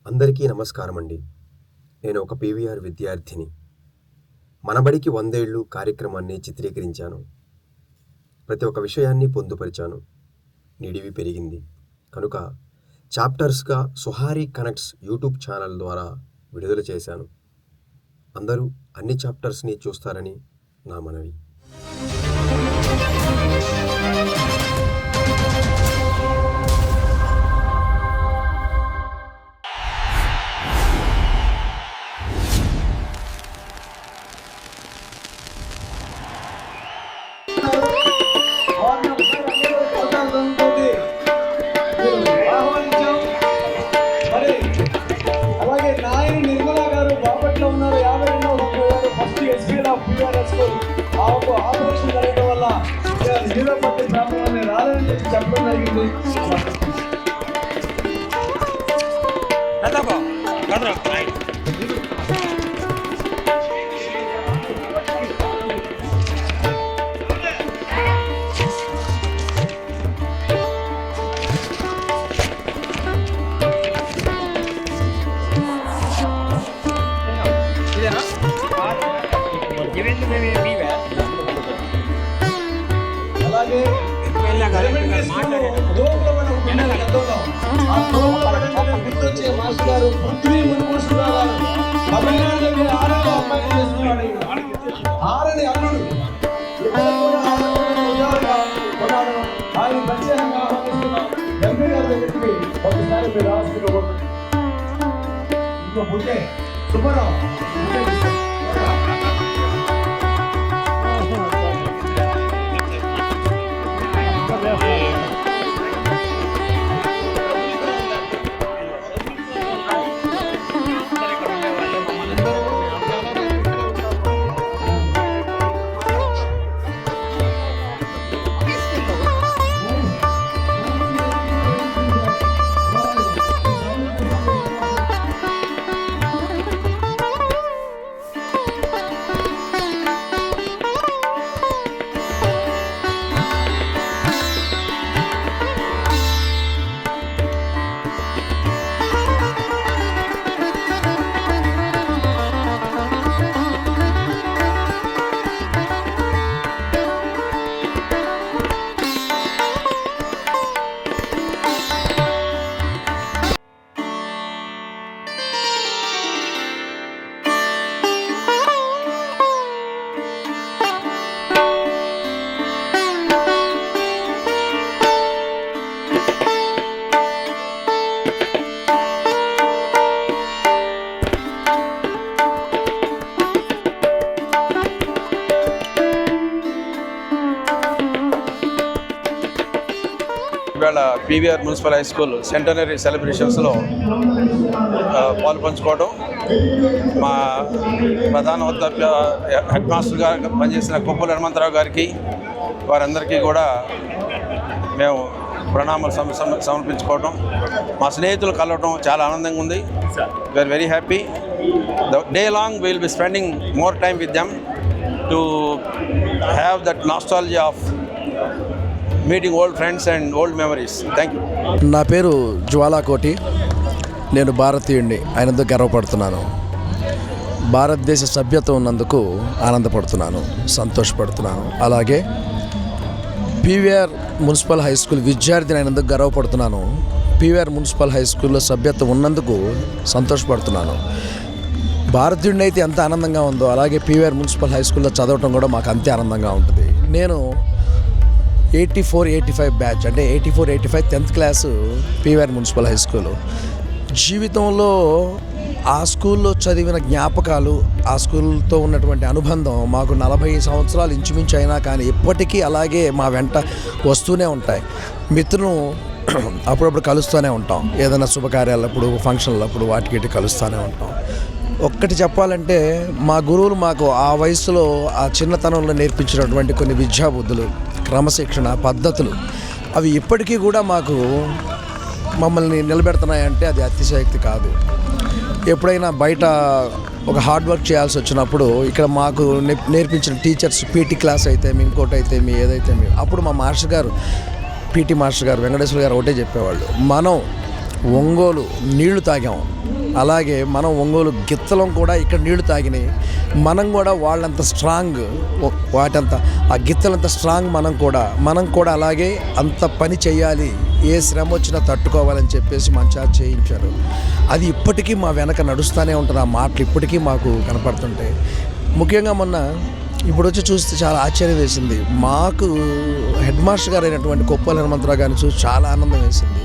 అందరికీ నమస్కారం అండి. నేను ఒక పీవీఆర్ విద్యార్థిని. మనబడికి 100 ఏళ్ళు కార్యక్రమాన్ని చిత్రీకరించాను. ప్రతి ఒక్క విషయాన్ని పొందుపరిచాను. నిడివి పెరిగింది. కనుక చాప్టర్స్గా సుహారీ కనెక్ట్స్ యూట్యూబ్ ఛానల్ ద్వారా విడుదల చేశాను. అందరూ అన్ని చాప్టర్స్ని చూస్తారని నా మనవి. అలాగే నాయని నిర్మలా గారు బాపట్లో ఉన్నారు. 52 ఫస్ట్ ఎస్పీలో పీఆర్ఎస్ ఆపరేషన్ జరగడం వల్ల జీరోపతి ప్రాంతంలోనే రాలని చెప్పి చెప్పడం జరిగింది. అలాగే గుర్తొచ్చే మాస్టర్ గారు పృథ్వీ మున్మూర్తి గారు తమిళనాడులో అమ్మాయి చేస్తున్నాడు. ఆరని అల్లుడు ఆయన ప్రత్యేకంగా ఆహ్వానిస్తున్నాం. ఎంపీ గారి దగ్గరికి ఒకసారి మీరు రాసుకుంటూ ఇంకో బుట్టే సుబ్బారావు ఇవాళ PVR municipal high school centenary సెలబ్రేషన్స్లో పాలు పంచుకోవడం, మా ప్రధాన వద్ద హెడ్ మాస్టర్ గారు పనిచేసిన కొప్పుల హనుమంతరావు గారికి వారందరికీ కూడా మేము ప్రణామాలు సమర్పించుకోవడం, మా స్నేహితులు కలవడం చాలా ఆనందంగా ఉంది. We are very happy. The day long will be spending more time with them to have that nostalgia of meeting old friends and old memories. Thank you. నా పేరు జ్వాలాకోటి. నేను భారతీయుడిని అయినందుకు గర్వపడుతున్నాను. భారతదేశ సభ్యత ఉన్నందుకు ఆనందపడుతున్నాను, సంతోషపడుతున్నాను. అలాగే పీవీఆర్ మున్సిపల్ హై స్కూల్ విద్యార్థిని అయినందుకు గర్వపడుతున్నాను. పీవీఆర్ మున్సిపల్ హై స్కూల్లో సభ్యత ఉన్నందుకు సంతోషపడుతున్నాను. భారతీయుడిని అయితే ఎంత ఆనందంగా ఉందో అలాగే పీవీఆర్ మున్సిపల్ హై స్కూల్లో చదవటం కూడా మాకు అంతే ఆనందంగా ఉంటుంది. నేను 84-85 బ్యాచ్, అంటే 84-85 10th class PVR municipal high school. జీవితంలో ఆ స్కూల్లో చదివిన జ్ఞాపకాలు, ఆ స్కూల్తో ఉన్నటువంటి అనుబంధం మాకు 40 సంవత్సరాలు ఇంచుమించు అయినా కానీ ఇప్పటికీ అలాగే మా వెంట వస్తూనే ఉంటాయి. మిత్రులను అప్పుడప్పుడు కలుస్తూనే ఉంటాం. ఏదైనా శుభకార్యాలప్పుడు, ఫంక్షన్లప్పుడు వాటికి కలుస్తూనే ఉంటాం. ఒక్కటి చెప్పాలంటే మా గురువులు మాకు ఆ వయసులో, ఆ చిన్నతనంలో నేర్పించినటువంటి కొన్ని విద్యాబుద్ధులు, క్రమశిక్షణ, పద్ధతులు అవి ఇప్పటికీ కూడా మమ్మల్ని నిలబెడుతున్నాయంటే అది అతిశయోక్తి కాదు. ఎప్పుడైనా బయట ఒక హార్డ్ వర్క్ చేయాల్సి వచ్చినప్పుడు ఇక్కడ మాకు నేర్పించిన టీచర్స్, పీటీ క్లాస్ అయితే ఇంకోటి అయితే ఏదైతే అప్పుడు మా మాస్టర్ గారు, పీటీ మాస్టర్ గారు వెంకటేశ్వర గారు ఒకటే చెప్పేవాళ్ళు, మనం ఒంగోలు నీళ్లు తాగాం అలాగే మనం ఒంగోలు గిత్తలం కూడా ఇక్కడ నీళ్లు తాగినాయి. మనం కూడా వాళ్ళంత స్ట్రాంగ్, వాటంత ఆ గిత్తలంత స్ట్రాంగ్ మనం కూడా అలాగే అంత పని చేయాలి, ఏ శ్రమ వచ్చినా తట్టుకోవాలని చెప్పేసి మన చేత చేయించారు. అది ఇప్పటికీ మా వెనక నడుస్తూనే ఉంటుంది. ఆ మాటలు ఇప్పటికీ మాకు కనపడుతుంటాయి. ముఖ్యంగా మొన్న ఇప్పుడు వచ్చి చూస్తే చాలా ఆశ్చర్యం వేసింది. మాకు హెడ్ మాస్టర్ గారు అయినటువంటి కొప్పాల హనుమంతరావు గారిని చూసి చాలా ఆనందం వేసింది.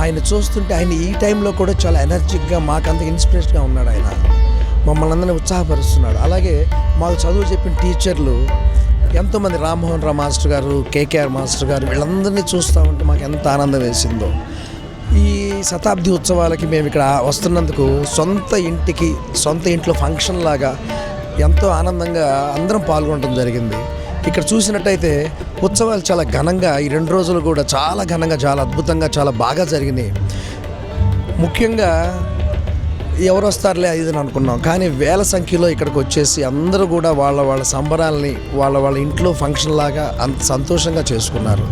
ఆయన చూస్తుంటే ఆయన ఈ టైంలో కూడా చాలా ఎనర్జిక్గా మాకంత ఇన్స్పిరేషన్గా ఉన్నాడు. ఆయన మమ్మల్ని అందరినీ ఉత్సాహపరుస్తున్నాడు. అలాగే మాకు చదువు చెప్పిన టీచర్లు ఎంతోమంది, రామ్మోహన్ రావు మాస్టర్ గారు, కేకేఆర్ మాస్టర్ గారు, వీళ్ళందరినీ చూస్తూ ఉంటే మాకు ఎంత ఆనందం వేసిందో. ఈ శతాబ్ది ఉత్సవాలకి మేము ఇక్కడ వస్తున్నందుకు సొంత ఇంట్లో ఫంక్షన్ లాగా ఎంతో ఆనందంగా అందరం పాల్గొనడం జరిగింది. ఇక్కడ చూసినట్టయితే ఉత్సవాలు చాలా ఘనంగా, ఈ 2 రోజులు కూడా చాలా ఘనంగా, చాలా అద్భుతంగా, చాలా బాగా జరిగినాయి. ముఖ్యంగా ఎవరు వస్తారులే అది అని అనుకున్నాం, కానీ వేల సంఖ్యలో ఇక్కడికి వచ్చేసి అందరూ కూడా వాళ్ళ సంబరాలని వాళ్ళ ఇంట్లో ఫంక్షన్ లాగా అంత సంతోషంగా చేసుకున్నారు.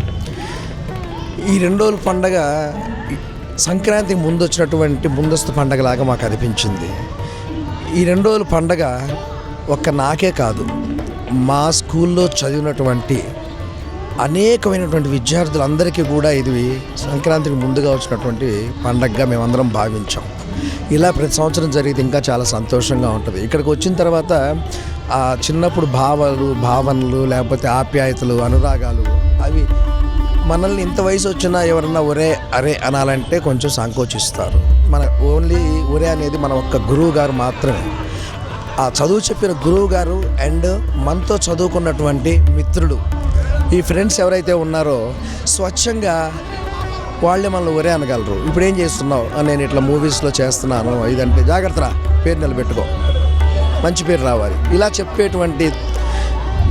ఈ 2 రోజుల పండగ సంక్రాంతికి ముందు వచ్చినటువంటి ముందస్తు పండగలాగా మాకు అనిపించింది. ఈ 2 రోజుల పండగ ఒక్క నాకే కాదు, మా స్కూల్లో చదివినటువంటి అనేకమైనటువంటి విద్యార్థులందరికీ కూడా ఇది సంక్రాంతికి ముందుగా వచ్చినటువంటి పండగగా మేమందరం భావించాం. ఇలా ప్రతి సంవత్సరం జరిగితే ఇంకా చాలా సంతోషంగా ఉంటుంది. ఇక్కడికి వచ్చిన తర్వాత ఆ చిన్నప్పుడు భావనలు లేకపోతే ఆప్యాయతలు, అనురాగాలు, అవి మనల్ని ఇంత వయసు వచ్చినా ఎవరన్నా ఒరే అరే అనాలంటే కొంచెం సంకోచిస్తారు. మన ఓన్లీ ఒరే అనేది మన ఒక్క గురువు గారు మాత్రమే. ఆ చదువు చెప్పిన గురువు గారు అండ్ మనతో చదువుకున్నటువంటి మిత్రులు, ఈ ఫ్రెండ్స్ ఎవరైతే ఉన్నారో స్వచ్ఛంగా వాళ్ళే మనల్ని ఒరే అనగలరు. ఇప్పుడు ఏం చేస్తున్నావు, నేను ఇట్లా మూవీస్లో చేస్తున్నాను, ఇదంటే జాగ్రత్తరా, పేరు నిలబెట్టుకో, మంచి పేరు రావాలి, ఇలా చెప్పేటువంటి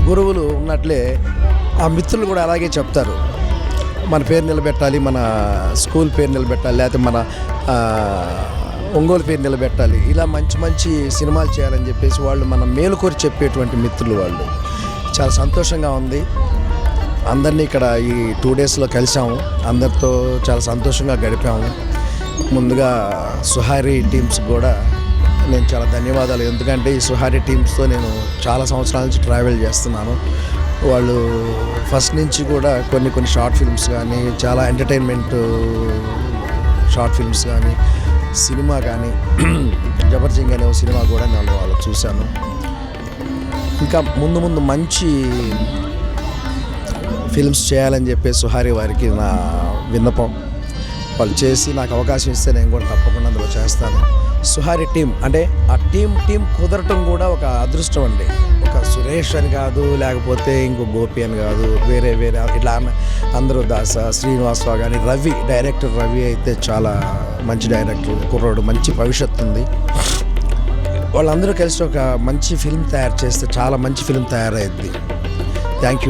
గురువులు ఉన్నట్లే ఆ మిత్రులు కూడా అలాగే చెప్తారు. మన పేరు నిలబెట్టాలి, మన స్కూల్ పేరు నిలబెట్టాలి, లేకపోతే మన ఒంగోలు పేరు నిలబెట్టాలి, ఇలా మంచి సినిమాలు చేయాలని చెప్పేసి వాళ్ళు మన మేలు కోరి చెప్పేటువంటి మిత్రులు వాళ్ళు. చాలా సంతోషంగా ఉంది. అందరినీ ఇక్కడ ఈ 2 డేస్లో కలిసాము, అందరితో చాలా సంతోషంగా గడిపాము. ముందుగా సుహారి టీమ్స్ కూడా నేను చాలా ధన్యవాదాలు. ఎందుకంటే ఈ సుహారి టీమ్స్తో నేను చాలా సంవత్సరాల నుంచి ట్రావెల్ చేస్తున్నాను. వాళ్ళు ఫస్ట్ నుంచి కూడా కొన్ని షార్ట్ ఫిల్మ్స్ కానీ, చాలా ఎంటర్టైన్మెంట్ షార్ట్ ఫిల్మ్స్ కానీ, సినిమా కానీ, జబర్జింగ్ అనే సినిమా కూడా నేను వాళ్ళు చూశాను. ఇంకా ముందు మంచి ఫిల్మ్స్ చేయాలని చెప్పి సుహారి వారికి నా విన్నపం. వాళ్ళు చేసి నాకు అవకాశం ఇస్తే నేను కూడా తప్పకుండా అందులో చేస్తాను. సుహారి టీం అంటే ఆ టీం కుదరటం కూడా ఒక అదృష్టం అండి. ఒక సురేష్ అని కాదు, లేకపోతే ఇంకో గోపి అని కాదు, వేరే ఇట్లా అందరూ దాస, శ్రీనివాసరావు కానీ, డైరెక్టర్ రవి అయితే చాలా మంచి డైరెక్టర్, కుర్రాడు, మంచి భవిష్యత్తు ఉంది. వాళ్ళందరూ కలిసి ఒక మంచి ఫిల్మ్ తయారు చేస్తే చాలా మంచి ఫిల్మ్ తయారైద్ది. Thank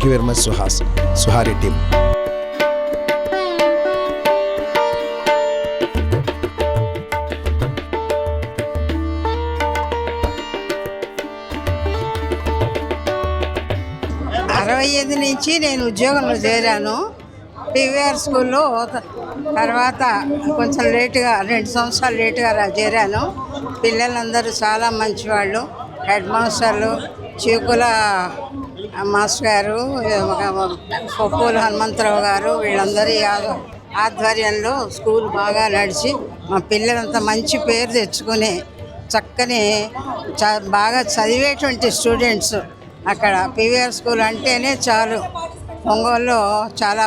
you very much Suhari team. నుంచి నేను ఉద్యోగంలో చేరాను. పీవీఆర్ స్కూల్లో తర్వాత కొంచెం లేటుగా 2 సంవత్సరాలు లేటుగా చేరాను. పిల్లలందరూ చాలా మంచివాళ్ళు. హెడ్ మాస్టర్లు చీకుల మాస్టర్ గారు, కొప్పాల హనుమంతరావు గారు, వీళ్ళందరి ఆధ్వర్యంలో స్కూల్ బాగా నడిచి మా పిల్లలంతా మంచి పేరు తెచ్చుకుని చక్కని బాగా చదివేటువంటి స్టూడెంట్స్. అక్కడ పీవీఆర్ స్కూల్ అంటేనే చాలు, ఒంగోలులో చాలా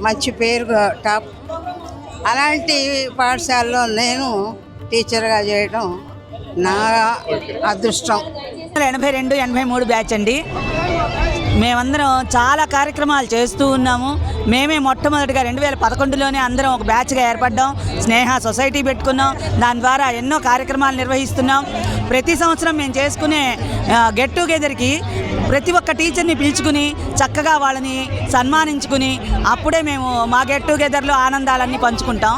మంచి పేరు, టాప్. అలాంటి పాఠశాలలో నేను టీచర్గా చేయడం నా అదృష్టం. 82, 83 బ్యాచ్ అండి. మేమందరం చాలా కార్యక్రమాలు చేస్తూ ఉన్నాము. మేమే మొట్టమొదటిగా 2011లోనే అందరం ఒక బ్యాచ్గా ఏర్పడ్డాం. స్నేహ సొసైటీ పెట్టుకున్నాం. దాని ద్వారా ఎన్నో కార్యక్రమాలు నిర్వహిస్తున్నాం. ప్రతి సంవత్సరం మేము చేసుకునే గెట్ టుగెదర్కి ప్రతి ఒక్క టీచర్ని పిలుచుకుని చక్కగా వాళ్ళని సన్మానించుకుని అప్పుడే మేము మా గెట్ టుగెదర్లో ఆనందాలన్నీ పంచుకుంటాం.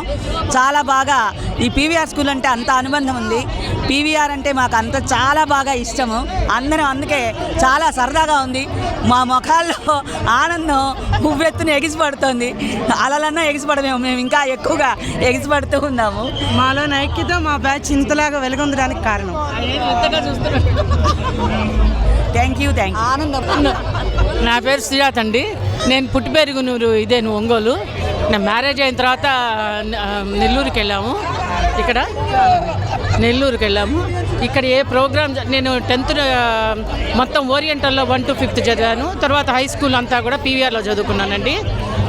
చాలా బాగా ఈ పీవీఆర్ స్కూల్ అంటే అంత అనుబంధం ఉంది. పీవీఆర్ అంటే మాకు అంత చాలా బాగా ఇష్టము. అందరం అందుకే చాలా సరదాగా ఉంది. మా ముఖాల్లో ఆనందం ఉవ్వెత్తున ఎగిసిపడుతోంది. అలలన్నా ఎగిసిపడమేమో, మేము ఇంకా ఎక్కువగా ఎగిసిపడుతూ ఉన్నాము. మాలో ఐక్యత మా బ్యాచ్ ఇంతలాగా వెలుగొందడానికి కారణం. Thank you. ఆనందం. నా పేరు శ్రీనాథ్ అండి. నేను పుట్టి పెరుగునూరు ఇదేను ఒంగోలు. నా మ్యారేజ్ అయిన తర్వాత నెల్లూరుకి వెళ్ళాము. నెల్లూరుకి వెళ్ళాము. ఇక్కడ ఏ ప్రోగ్రామ్ నేను 10th మొత్తం ఓరియంటల్లో 1 to 5th చదివాను. తర్వాత హై స్కూల్ అంతా కూడా పీవీఆర్లో చదువుకున్నానండి.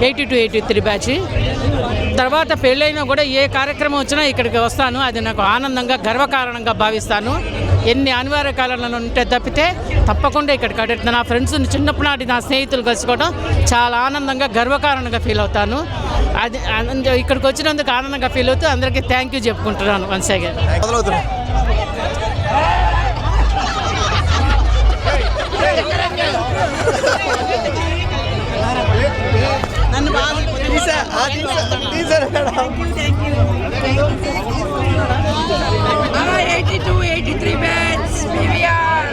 80 to 83 బ్యాచ్. తర్వాత పెళ్ళైనా కూడా ఏ కార్యక్రమం వచ్చినా ఇక్కడికి వస్తాను. అది నాకు ఆనందంగా గర్వకారణంగా భావిస్తాను. ఎన్ని అనివార్య కారణాలు ఉంటే తప్పితే తప్పకుండా ఇక్కడికి అడుగుతాను. నా ఫ్రెండ్స్ చిన్నప్పటి నాటి నా స్నేహితులు కలుసుకోవడం చాలా ఆనందంగా గర్వకారణంగా ఫీల్ అవుతాను. అది ఇక్కడికి వచ్చినందుకు ఆనందంగా ఫీల్ అవుతూ అందరికీ థ్యాంక్ యూ చెప్పుకుంటున్నాను వన్స్ అగైన్. నన్ను బాగా 82, 83 బ్యాచ్ పీవీఆర్.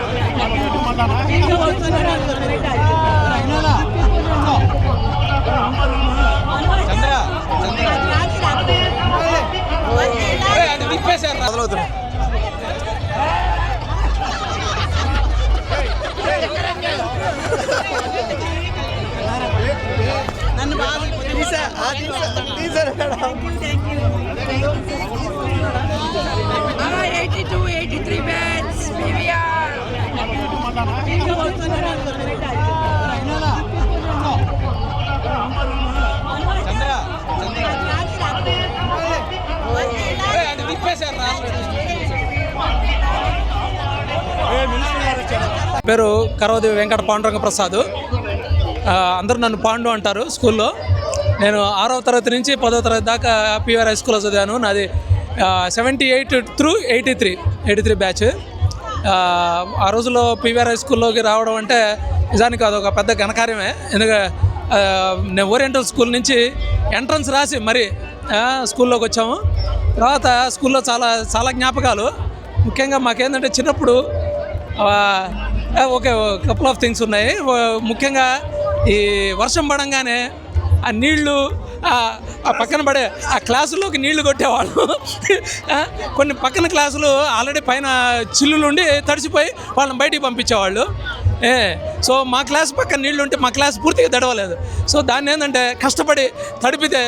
నన్ను బాగా 82, 83 బ్యాచ్ పీవీఆర్. పేరు కరవదేవి వెంకట పాండురంగ ప్రసాద్. అందరూ నన్ను పాండు అంటారు స్కూల్లో. నేను 6వ తరగతి నుంచి 10వ తరగతి దాకా పీవీఆర్ హై స్కూల్లో చదివాను. నాది 78 through 83 బ్యాచ్. ఆ రోజుల్లో పీవీఆర్ హై స్కూల్లోకి రావడం అంటే నిజానికి అదొక పెద్ద ఘనకార్యమే. ఎందుకంటే నేను ఓరియంటల్ స్కూల్ నుంచి ఎంట్రన్స్ రాసి మరి స్కూల్లోకి వచ్చాము. తర్వాత స్కూల్లో చాలా జ్ఞాపకాలు. ముఖ్యంగా మాకేంటంటే చిన్నప్పుడు ఓకే కపుల్ ఆఫ్ థింగ్స్ ఉన్నాయి. ముఖ్యంగా ఈ వర్షం పడంగానే ఆ నీళ్లు ఆ పక్కన పడే ఆ క్లాసుల్లోకి నీళ్లు కొట్టేవాళ్ళు. కొన్ని పక్కన క్లాసులు ఆల్రెడీ పైన చిల్లులు ఉండి తడిసిపోయి వాళ్ళని బయటికి పంపించేవాళ్ళు. సో మా క్లాస్ పక్కన నీళ్ళు ఉంటే మా క్లాస్ పూర్తిగా తడవలేదు. సో దాన్ని ఏంటంటే కష్టపడి తడిపితే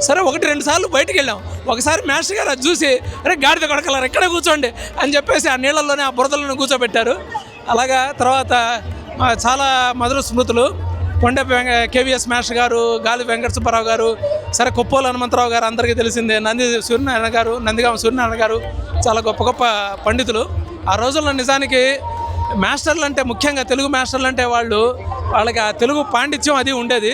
సరే 1-2 సార్లు బయటికి వెళ్ళాం. ఒకసారి మాస్టర్ గారు అది చూసి అరే గాడిద కొడకలారు ఎక్కడే కూర్చోండి అని చెప్పేసి ఆ నీళ్ళల్లోనే ఆ బురదలోనే కూర్చోబెట్టారు. అలాగా తర్వాత చాలా మధుర స్మృతులు. కొండపి కేవీఎస్ మాస్టర్ గారు, గాలి వెంకట సుబ్బారావు గారు, సరే కొప్పోలు హనుమంతరావు గారు అందరికీ తెలిసిందే, నందిగామ సూర్యనారాయణ గారు చాలా గొప్ప పండితులు. ఆ రోజుల్లో నిజానికి మాస్టర్లు అంటే ముఖ్యంగా తెలుగు మాస్టర్లు అంటే వాళ్ళకి ఆ తెలుగు పాండిత్యం అది ఉండేది.